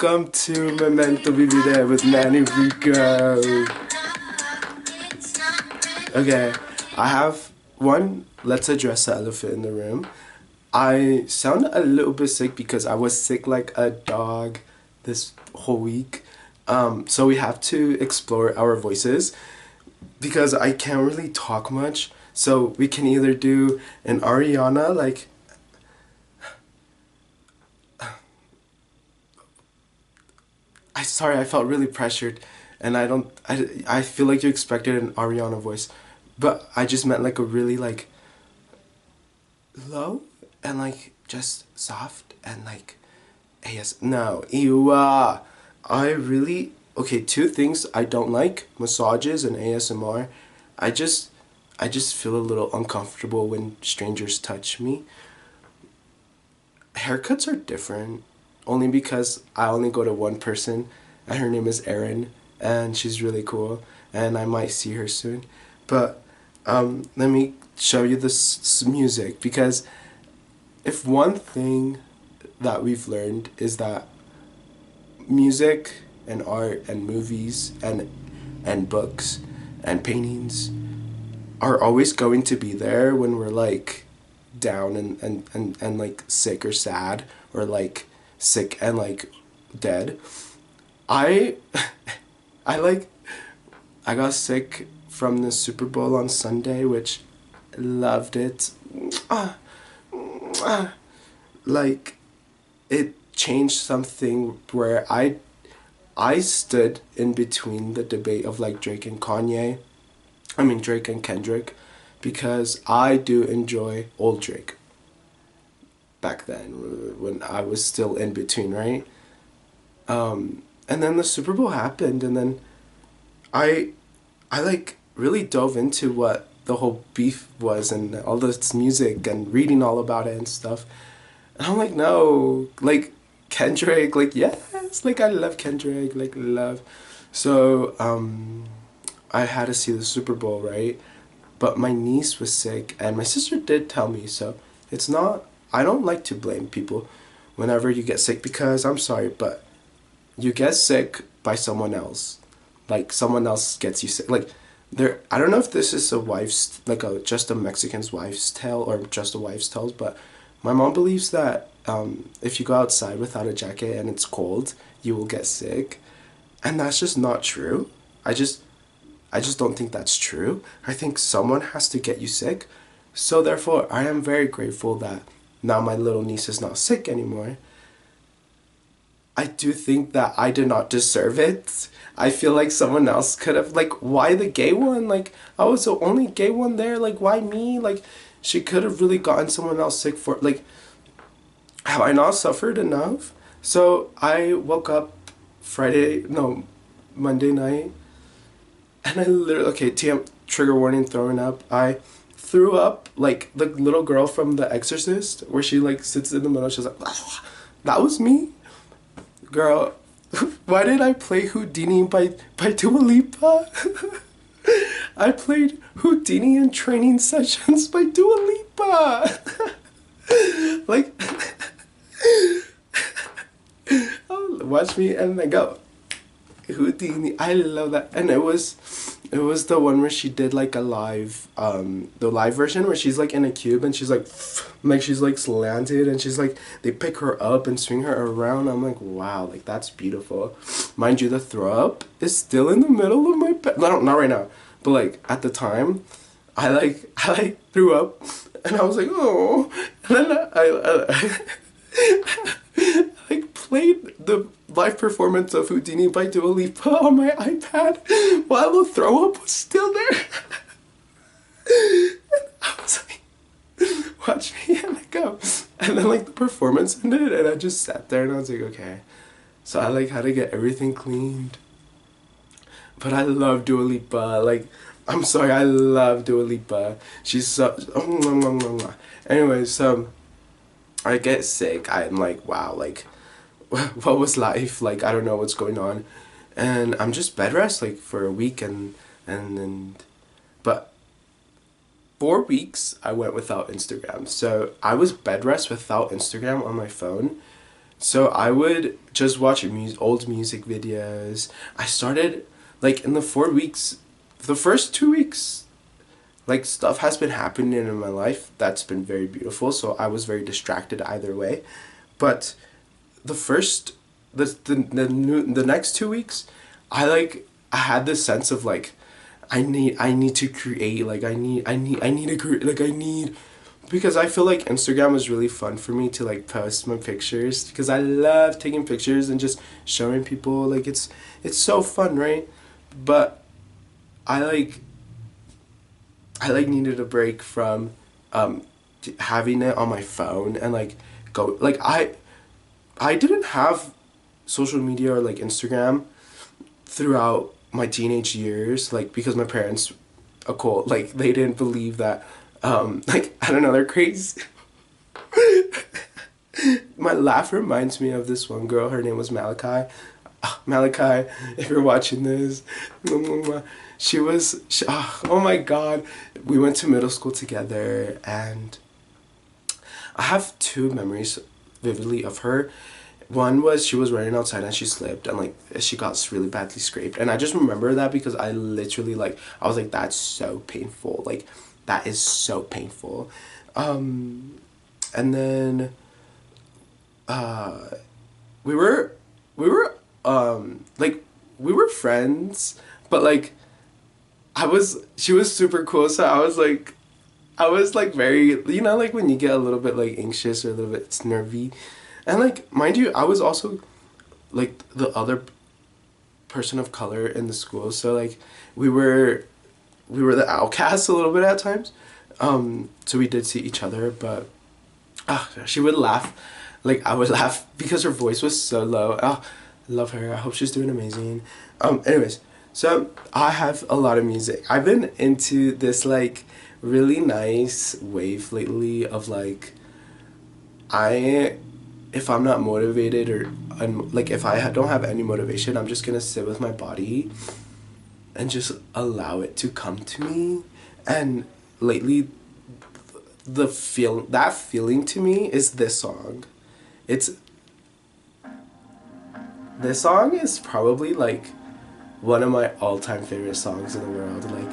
Welcome to Memento Vivere with Manny Rico. Okay, I have one. Let's address the elephant in the room. I sound a little bit sick because I was sick like a dog this whole week. So we have to explore our voices because I can't really talk much. So we can either do an Ariana, like I felt really pressured, and I feel like you expected an Ariana voice, but I just meant like a really like low and like just soft and like AS. No, ew. I really okay. Two things I don't like: massages and ASMR. I just I just feel a little uncomfortable when strangers touch me. Haircuts are different only because I only go to one person and her name is Erin and she's really cool and I might see her soon. But let me show you this music because if one thing that we've learned is that music and art and movies and books and paintings are always going to be there when we're like down and like sick or sad or like sick and like dead. I I like I got sick from the Super Bowl on Sunday, which loved it. Like it changed something where I stood in between the debate of like Drake and Kanye. I mean Drake and Kendrick because I do enjoy old Drake back then when I was still in between, right? And then the Super Bowl happened, and then I I like really dove into what the whole beef was and all this music and reading all about it and stuff. And I'm like, no, like Kendrick, like yes, like I love Kendrick, like love. So I had to see the Super Bowl, right? But my niece was sick, and my sister did tell me, so it's not. I don't like to blame people whenever you get sick because I'm sorry, but you get sick by someone else. Like someone else gets you sick. Like there, I don't know if this is a wife's like a just a Mexican's wife's tale or just a wife's tale, but my mom believes that if you go outside without a jacket and it's cold, you will get sick, and that's just not true. I just I just don't think that's true. I think someone has to get you sick. So therefore, I am very grateful that now my little niece is not sick anymore. I do think that I did not deserve it. I feel like someone else could have like why the gay one? Like I was the only gay one there. Like why me? Like she could have really gotten someone else sick for like have I not suffered enough? So I woke up Friday, no, Monday night. And I literally, okay, TM, trigger warning, throwing up. I threw up like the little girl from The Exorcist, where she like sits in the middle. She's like, that was me, girl. Why did I play Houdini by Dua Lipa? I played Houdini in training sessions by Dua Lipa. Like, watch me and then go. Houdini. I love that. And it was the one where she did like a live the live version where she's like in a cube and she's like she's like slanted and she's like they pick her up and swing her around. I'm like, wow, like that's beautiful. Mind you, the throw up is still in the middle of my no, not right now. But like at the time, I threw up and I was like, oh, and then I like played the live performance of Houdini by Dua Lipa on my iPad while the throw up was still there. I was like, watch me and I go. And then like the performance ended and I just sat there and I was like, okay. So I like had to get everything cleaned. But I love Dua Lipa. Like, I'm sorry, I love Dua Lipa. She's so. Anyway, so I get sick. I'm like, wow, like, what was life? Like, I don't know what's going on. And I'm just bed rest, like, for a week and but 4 weeks I went without Instagram. So I was bed rest without Instagram on my phone So I would just watch old music videos. I started like in the 4 weeks, the first 2 weeks, like stuff has been happening in my life that's been very beautiful. So I was very distracted either way. But the first, the next 2 weeks, I had this sense of like, I need to create, like I need to create, like I need, because I feel like Instagram was really fun for me to like post my pictures because I love taking pictures and just showing people, like it's so fun, right? But I like needed a break from having it on my phone and like go like I didn't have social media or like Instagram throughout my teenage years, like because my parents, a cult, like they didn't believe that, like I don't know, they're crazy. My laugh reminds me of this one girl. Her name was Malachi. Malachi, if you're watching this, oh my god, we went to middle school together, and I have two memories vividly of her. One was she was running outside and she slipped and like she got really badly scraped, and I just remember that because I literally like I was like, that's so painful, like that is so painful. And then uh we were we were like we were friends, but like she was super cool, so I was like very, you know, like when you get a little bit like anxious or a little bit nervy. And like mind you, I was also like the other person of color in the school, so like we were the outcasts a little bit at times. So we did see each other, but she would laugh, like I would laugh because her voice was so low. Love her. I hope she's doing amazing. Anyways, so I have a lot of music. I've been into this like really nice wave lately of like, I if I'm not motivated or like if I don't have any motivation, I'm just gonna sit with my body and just allow it to come to me. And lately, that feeling to me is this song. It's This song is probably like one of my all-time favorite songs in the world. Like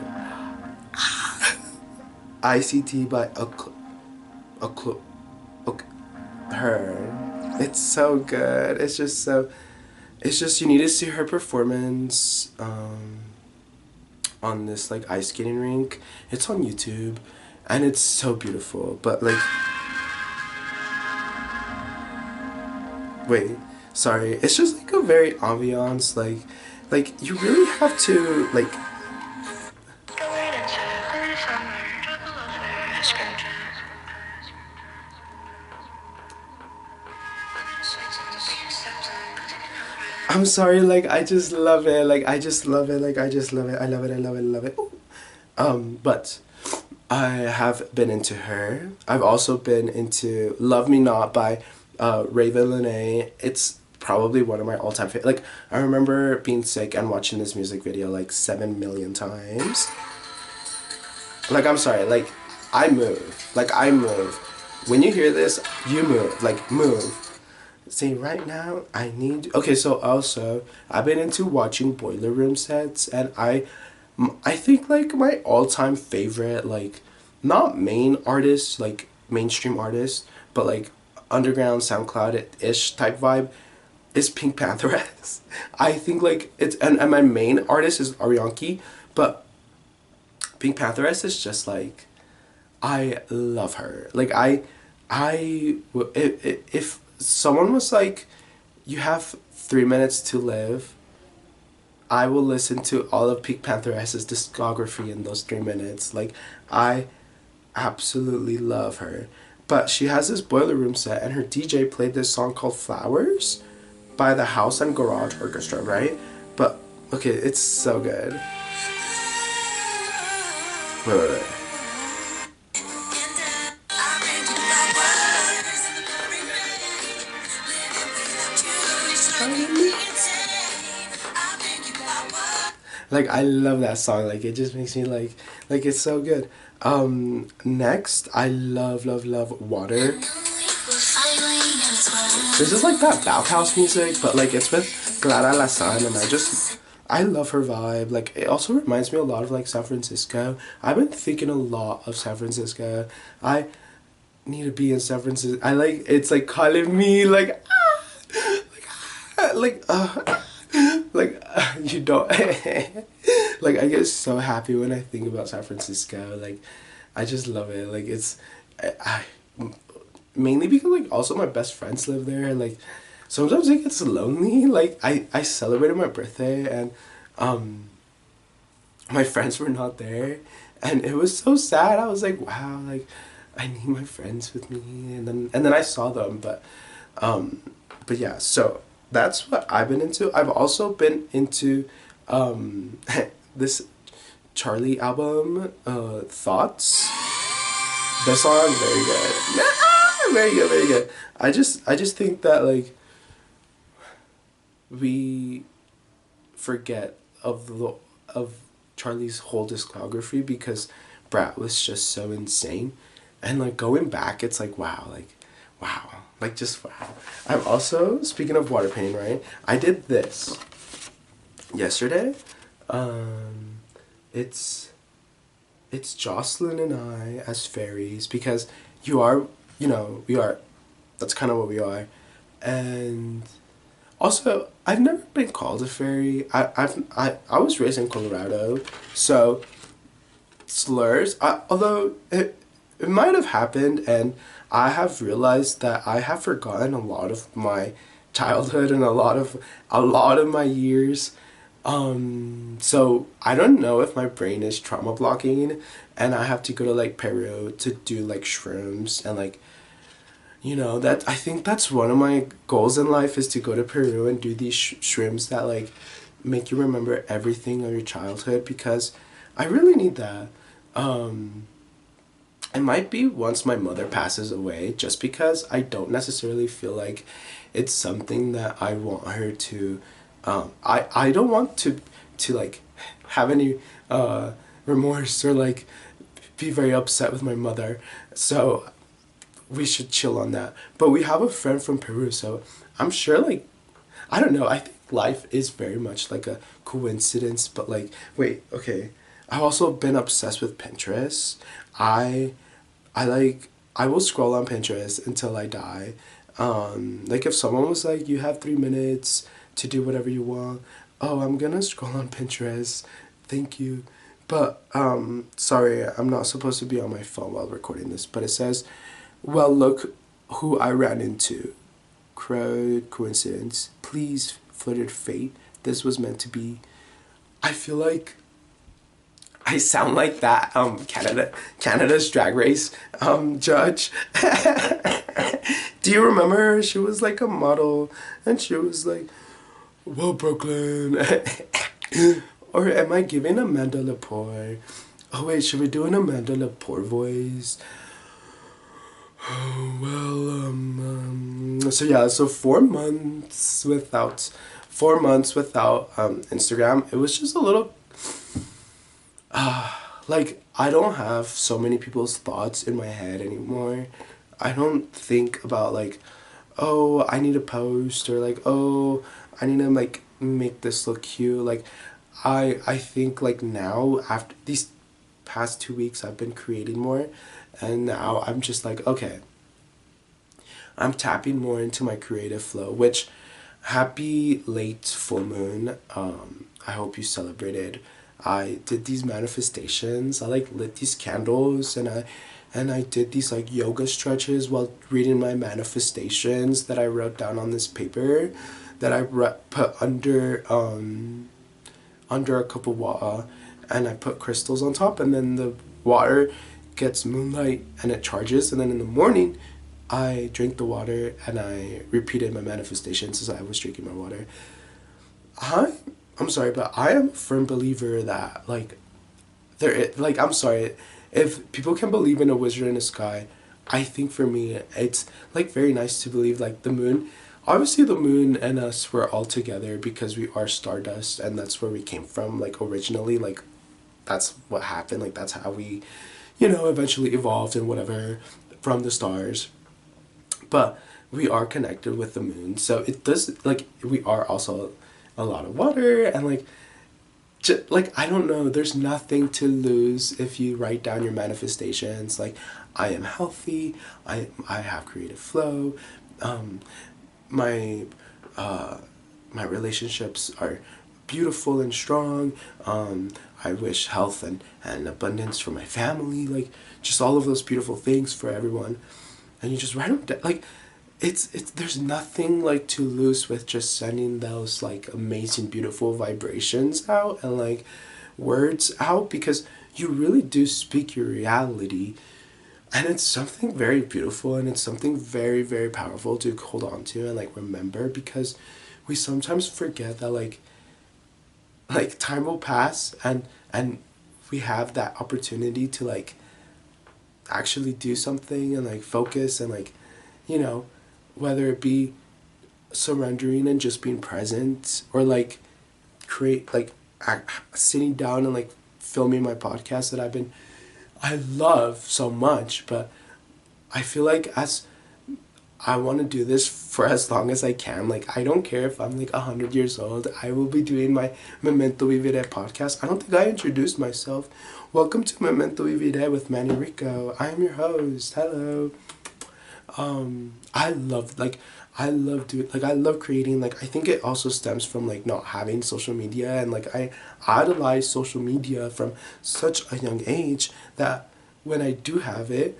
ICT by her. It's so good. It's just you need to see her performance on this like ice skating rink. It's on YouTube, and it's so beautiful. But like, wait, sorry. It's just like a very ambiance. Like you really have to like. I'm sorry, like I just love it. Like I just love it. Like I just love it. I love it. I love it. I love it. Ooh. But I have been into her. I've also been into "Love Me Not" by Raven Lene. It's probably one of my all-time favorite. Like I remember being sick and watching this music video like 7 million times. Like I'm sorry. Like I move. Like I move. When you hear this, you move. Like move. See, right now, I need... Okay, so also, I've been into watching Boiler Room sets, and I think, like, my all-time favorite, like, not main artist, like, mainstream artist, but, like, underground, SoundCloud-ish type vibe, is Pink Pantheress. I think, like, and my main artist is Arianki, but Pink Pantheress is just, like, I love her. Like, if someone was like, you have 3 minutes to live, I will listen to all of Pink Pantheress's discography in those 3 minutes. Like, I absolutely love her. But she has this Boiler Room set, and her DJ played this song called Flowers by the House and Garage Orchestra, right? But, okay, it's so good. Wait. Like I love that song. Like it just makes me like it's so good. Next, I love Water. This is like that Bauhaus music, but like it's with Clara Lasan, and I love her vibe. Like it also reminds me a lot of like San Francisco. I've been thinking a lot of San Francisco. I need to be in San Francisco. I like it's like calling me like you don't like I get so happy when I think about San Francisco. Like I just love it. Like it's I mainly because like also my best friends live there. Like sometimes it gets lonely. Like I celebrated my birthday and um my friends were not there and it was so sad. I was like, wow, like I need my friends with me, and then I saw them, um but yeah, so that's what I've been into. I've also been into this Charlie album, Thoughts. The song very good. Very good, very good. I just think that like we forget of Charlie's whole discography because Brat was just so insane. And like going back, it's like wow. Like just wow. I'm also speaking of water painting, right? I did this yesterday. Um it's it's Jocelyn and I as fairies because you are, we are, that's kind of what we are. And also, I've never been called a fairy. I was raised in Colorado, so slurs, although it might have happened, and I have realized that I have forgotten a lot of my childhood and a lot of my years. So I don't know if my brain is trauma blocking, and I have to go to like Peru to do like shrooms and like, that I think that's one of my goals in life is to go to Peru and do these shrooms that like make you remember everything of your childhood because I really need that. Um, it might be once my mother passes away, just because I don't necessarily feel like it's something that I want her to. I don't want to like have any remorse or like be very upset with my mother. So we should chill on that. But we have a friend from Peru, so I'm sure like I don't know. I think life is very much like a coincidence, but like wait, okay. I've also been obsessed with Pinterest. I I will scroll on Pinterest until I die. Like if someone was like, you have 3 minutes to do whatever you want, oh, I'm gonna scroll on Pinterest. Thank you. But sorry, I'm not supposed to be on my phone while recording this. But it says, well, look who I ran into. Crowd coincidence. Please, flirted fate. This was meant to be. I feel like I sound like that Canada's Drag Race judge. Do you remember her? She was like a model and she was like, "Well, Brooklyn." Or am I giving Amanda Lepore? Oh wait, should we do an Amanda Lepore voice? Oh, well, so yeah, so 4 months without Instagram. It was just a little like I don't have so many people's thoughts in my head anymore. I don't think about like, oh, I need to post, or like, oh, I need to like make this look cute. Like I think like now after these past 2 weeks I've been creating more, and now I'm just like, okay, I'm tapping more into my creative flow, which happy late full moon. I hope you celebrated. I did these manifestations. I like lit these candles, and I did these like yoga stretches while reading my manifestations that I wrote down on this paper that I put under a cup of water, and I put crystals on top, and then the water gets moonlight and it charges, and then in the morning I drink the water and I repeated my manifestations as I was drinking my water. I I'm sorry, but I am a firm believer that like like I'm sorry, if people can believe in a wizard in the sky, I think for me it's like very nice to believe like the moon. Obviously, the moon and us were all together because we are stardust, and that's where we came from. Like originally, like that's what happened. Like that's how we, eventually evolved and whatever from the stars. But we are connected with the moon. So it does, like, we are also a lot of water, and like, like, I don't know, there's nothing to lose if you write down your manifestations. Like, I am healthy, I have creative flow, my my relationships are beautiful and strong. I wish health and abundance for my family, like, just all of those beautiful things for everyone. And you just write them down. Like, it's there's nothing like to lose with just sending those like amazing, beautiful vibrations out and like words out, because you really do speak your reality. And it's something very beautiful, and it's something very, very powerful to hold on to and like remember, because we sometimes forget that like time will pass, and we have that opportunity to like actually do something and like focus and like, you know, whether it be surrendering and just being present, or like create like sitting down and like filming my podcast that I love so much. But I feel like as I want to do this for as long as I can. Like, I don't care if I'm like 100 years old. I will be doing my Memento Vivere podcast. I don't think I introduced myself. Welcome to Memento Vivere with Manny Rico. I am your host. Hello. I love, like, I love doing, like, I love creating. Like, I think it also stems from like not having social media, and like I idolize social media from such a young age that when I do have it,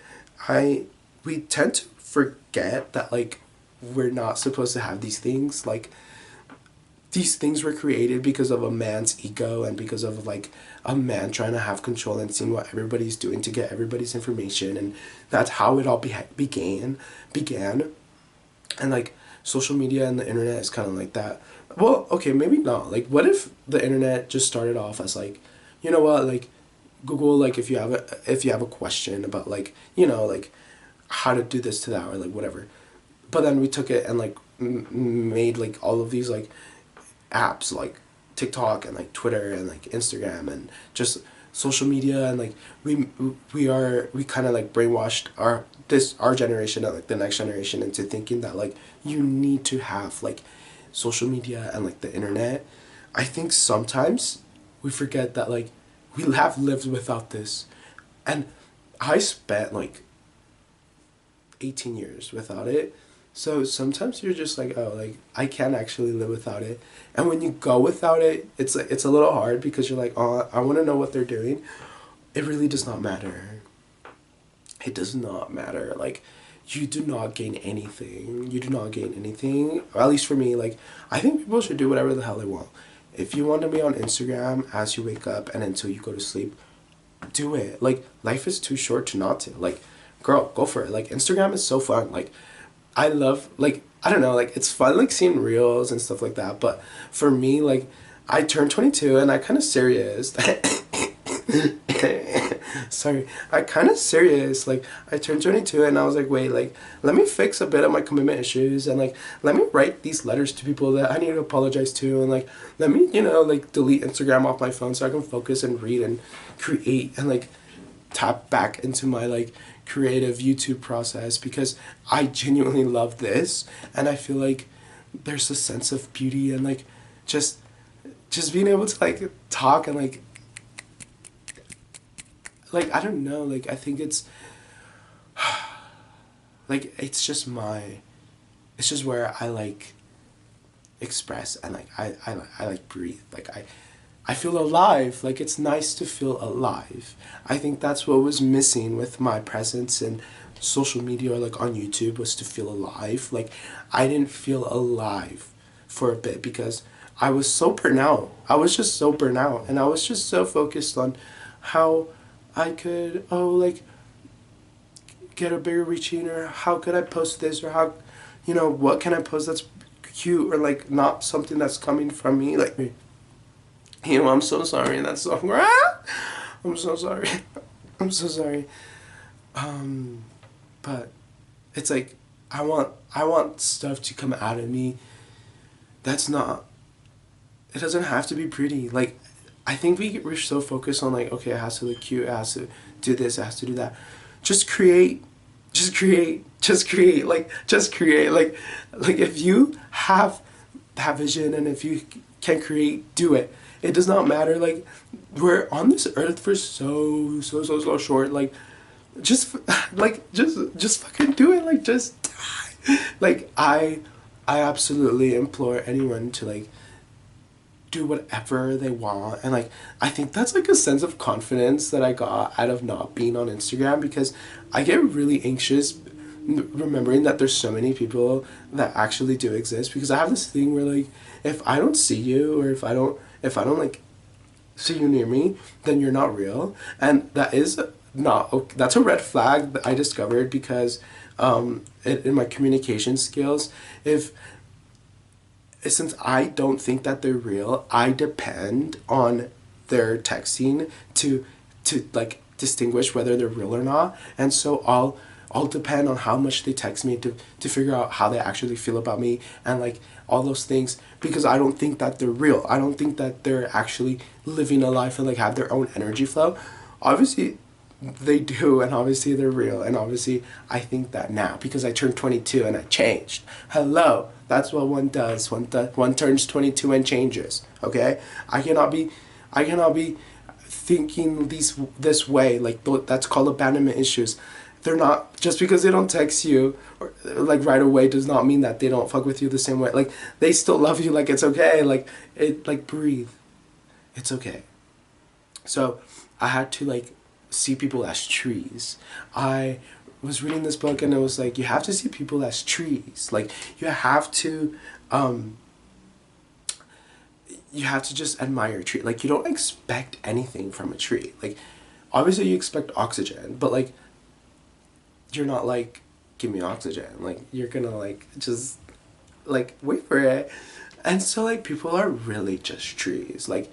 we tend to forget that like we're not supposed to have these things. Like, these things were created because of a man's ego, and because of like a man trying to have control and seeing what everybody's doing to get everybody's information. And that's how it all began. And like social media and the internet is kind of like that. Well, okay, maybe not. Like, what if the internet just started off as like, you know what, like Google, like if you have a question about like, you know, like how to do this to that, or like whatever. But then we took it and like made like all of these like apps, like TikTok and like Twitter and like Instagram and just social media. And like we kind of like brainwashed our generation and like the next generation into thinking that like you need to have like social media and like the internet. I think sometimes we forget that like we have lived without this. And I spent like 18 years without it. So sometimes you're just like, oh, like I can actually live without it. And when you go without it, it's like, it's a little hard, because you're like, oh, I want to know what they're doing. It really does not matter. It does not matter. Like, you do not gain anything. You do not gain anything. Or at least for me, like, I think people should do whatever the hell they want. If you want to be on Instagram as you wake up and until you go to sleep, do it. Like, life is too short to not to. Like, girl, go for it. Like, Instagram is so fun. Like, I love, like, I don't know, like, it's fun, like, seeing reels and stuff like that. But for me, like, I turned 22 and I kind of serious. Sorry, I kind of serious. Like, I turned 22 and I was like, wait, like, let me fix a bit of my commitment issues, and like, let me write these letters to people that I need to apologize to, and like, let me, you know, like, delete Instagram off my phone so I can focus and read and create and like tap back into my like creative YouTube process, because I genuinely love this. And I feel like there's a sense of beauty and like just being able to like talk and like I don't know, like I think it's like it's just where I like express and like I like breathe. Like I feel alive. Like, it's nice to feel alive. I think that's what was missing with my presence in social media or like on YouTube, was to feel alive. Like, I didn't feel alive for a bit because I was so burnt out. I was just so burnt out, and I was just so focused on how I could like get a bigger reaching, or how could I post this, or how, you know, what can I post that's cute, or like not something that's coming from me. Like, you know, I'm so sorry. That's so. I'm so sorry. I'm so sorry. But it's like I want stuff to come out of me. That's not. It doesn't have to be pretty. Like, I think we're so focused on like, okay, it has to look cute. It has to do this. It has to do that. Just create. just create, like if you have vision, and if you can create, do it. It does not matter, like, we're on this earth for so short, like, just just fucking do it, like, just die. Like, I absolutely implore anyone to, like, do whatever they want. And, like, I think that's like a sense of confidence that I got out of not being on Instagram, because I get really anxious remembering that there's so many people that actually do exist, because I have this thing where, like, if I don't see you, or if I don't like see you near me, then you're not real. And that is not okay. That's a red flag that I discovered, because in my communication skills, if since I don't think that they're real, I depend on their texting to like distinguish whether they're real or not. And so I'll depend on how much they text me to figure out how they actually feel about me, and, like, all those things, because I don't think that they're real. I don't think that they're actually living a life and, like, have their own energy flow. Obviously they do, and obviously they're real, and obviously I think that now, because I turned 22 and I changed. Hello, that's what one does. One turns 22 and changes. Okay, I cannot be thinking this way. Like, that's called abandonment issues. They're not, just because they don't text you, or, like, right away, does not mean that they don't fuck with you the same way. Like, they still love you. Like, it's okay. Like, breathe. It's okay. So I had to, like, see people as trees. I was reading this book, and it was like, you have to see people as trees. Like, you have to um you have to just admire a tree. Like, you don't expect anything from a tree. Like, obviously you expect oxygen, but, like, you're not like, give me oxygen. Like, you're gonna, like, just, like, wait for it. And so, like, people are really just trees. Like,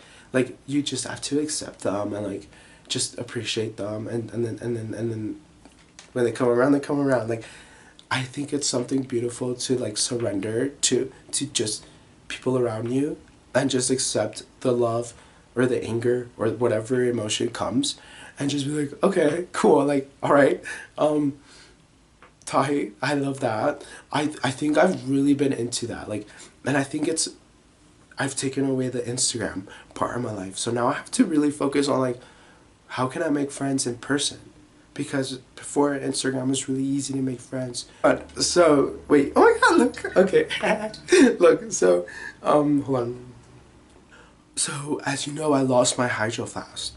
you just have to accept them, and, like, just appreciate them, and then when they come around, they come around. Like, I think it's something beautiful to, like, surrender to just people around you, and just accept the love, or the anger, or whatever emotion comes, and just be like, okay, cool, like, all right, Tahi, I love that. I think I've really been into that, like, and I think I've taken away the Instagram part of my life, so now I have to really focus on, like, how can I make friends in person? Because before Instagram, was really easy to make friends. But so wait, oh my god, look, okay, look, so hold on. So, as you know, I lost my hydro flask,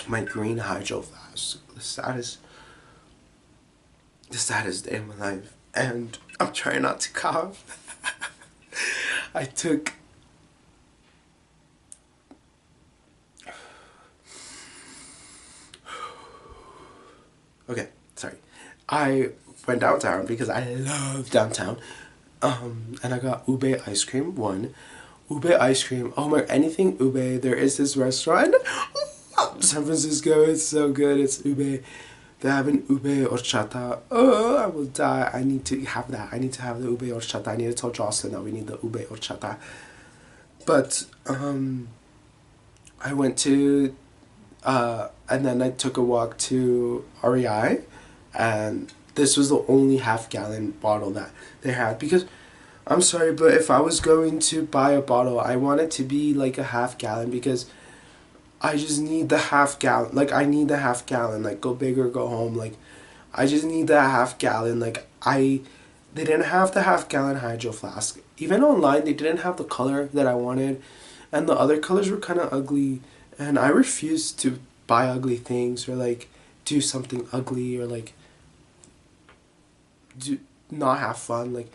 my green hydro flask. The saddest day of my life, and I'm trying not to cough. I took Okay, sorry. I went downtown because I love downtown. And I got ube ice cream, one. Ube ice cream. Oh my, anything ube. There is this restaurant. San Francisco, it's so good. It's ube. They have an ube horchata. Oh, I will die. I need to have that. I need to have the ube horchata. I need to tell Jocelyn that we need the ube horchata. But, I went to and then I took a walk to REI, and this was the only half-gallon bottle that they had, because I'm sorry, but if I was going to buy a bottle, I want it to be like a half-gallon, because I just need the half-gallon. Like, I need the half-gallon. Like, go big or go home. Like, I just need that half-gallon. Like, they didn't have the half-gallon hydro flask. Even online, they didn't have the color that I wanted, and the other colors were kind of ugly, and I refused to buy ugly things, or, like, do something ugly, or, like, do not have fun. Like,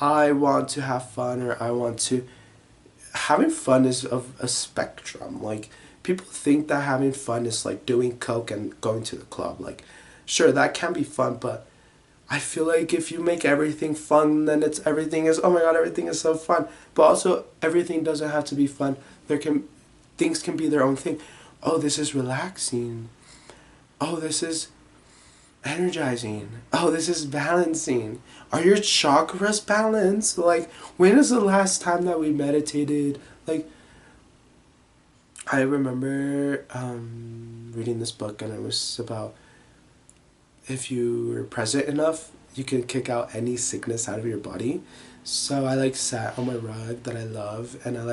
I want to have fun, or I want to having fun is of a spectrum. Like, people think that having fun is like doing coke and going to the club. Like, sure, that can be fun, but I feel like if you make everything fun, then everything is, oh my god, everything is so fun. But also, everything doesn't have to be fun. Things can be their own thing. Oh, this is relaxing. Oh, this is energizing. Oh, this is balancing. Are your chakras balanced? Like, when is the last time that we meditated? Like, I remember reading this book, and if you're present enough, you can kick out any sickness out of your body. So I like sat on my rug that I love, and I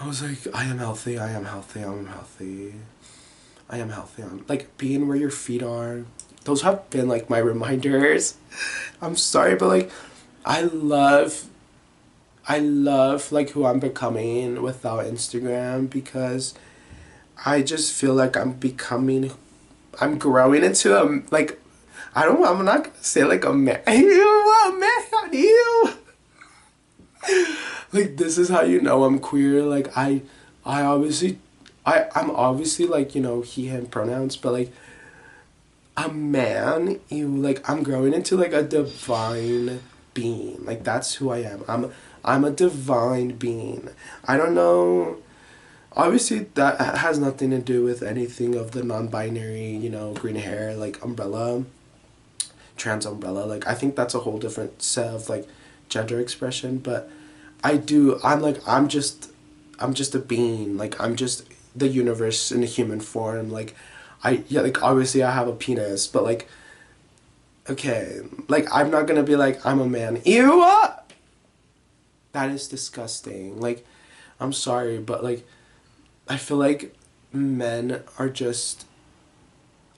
was like, I am healthy, I am healthy, I am healthy, I am healthy. I'm like being where your feet are. Those have been like my reminders. I'm sorry, but like I love like who I'm becoming without Instagram, because I just feel like I'm growing into a, like, I'm not gonna say like a man. Ew, a man, ew. Like, this is how you know I'm queer. Like, I'm obviously like, he, him pronouns, but like, a man, like, I'm growing into like a divine being. Like, that's who I am. I'm a divine being. I don't know. Obviously, that has nothing to do with anything of the non-binary, green hair, like, umbrella, trans umbrella. Like, I think that's a whole different set of like gender expression. But I'm just a being. Like, I'm just the universe in a human form. Like, yeah, like, obviously I have a penis, but like, okay, like, I'm not gonna be like, I'm a man. Ew! That is disgusting. Like, I'm sorry, but like, I feel like men are just,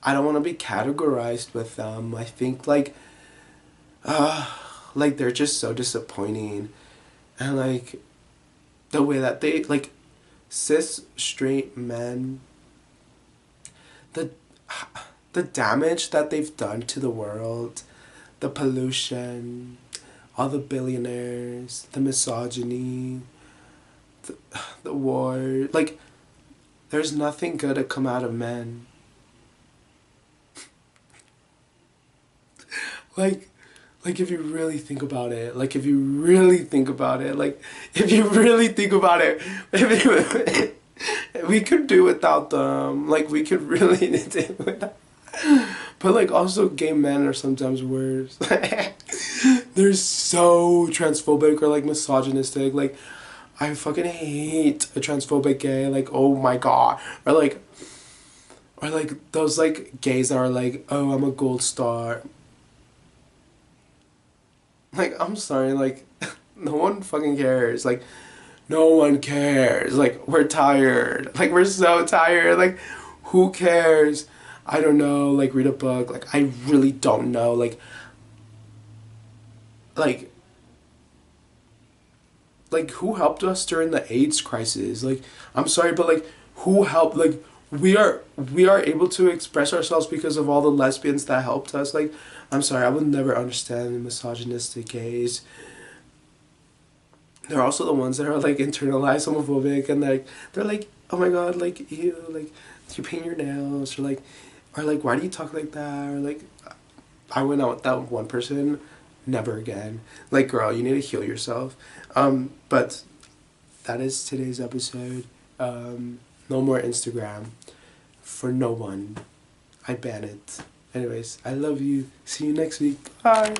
I don't want to be categorized with them. I think like they're just so disappointing. And like, the way that they, like, cis straight men, the the damage that they've done to the world, the pollution, all the billionaires, the misogyny, the, the war, like, there's nothing good to come out of men. like if you really think about it, like, if you really think about it, like, if you really think about it, we could do without them. Like, we could really do without. But like, also gay men are sometimes worse. They're so transphobic or like misogynistic. Like, I fucking hate a transphobic gay. Like, oh my god. Or like those like gays that are like, oh, I'm a gold star. Like, I'm sorry, like, no one fucking cares. Like, no one cares. Like, we're tired. Like, we're so tired. Like, who cares? I don't know. Like, read a book. Like, I really don't know. Like, who helped us during the AIDS crisis? Like, I'm sorry, but like, who helped? Like, we are able to express ourselves because of all the lesbians that helped us. Like, I'm sorry, I would never understand the misogynistic gays. They're also the ones that are like internalized homophobic, and like, they're like, oh my god, like, ew, like, you paint your nails, or like, why do you talk like that? Or like, I went out with that one person, never again. Like, girl, you need to heal yourself. But that is today's episode. No more Instagram for no one. I ban it. Anyways, I love you. See you next week. Bye.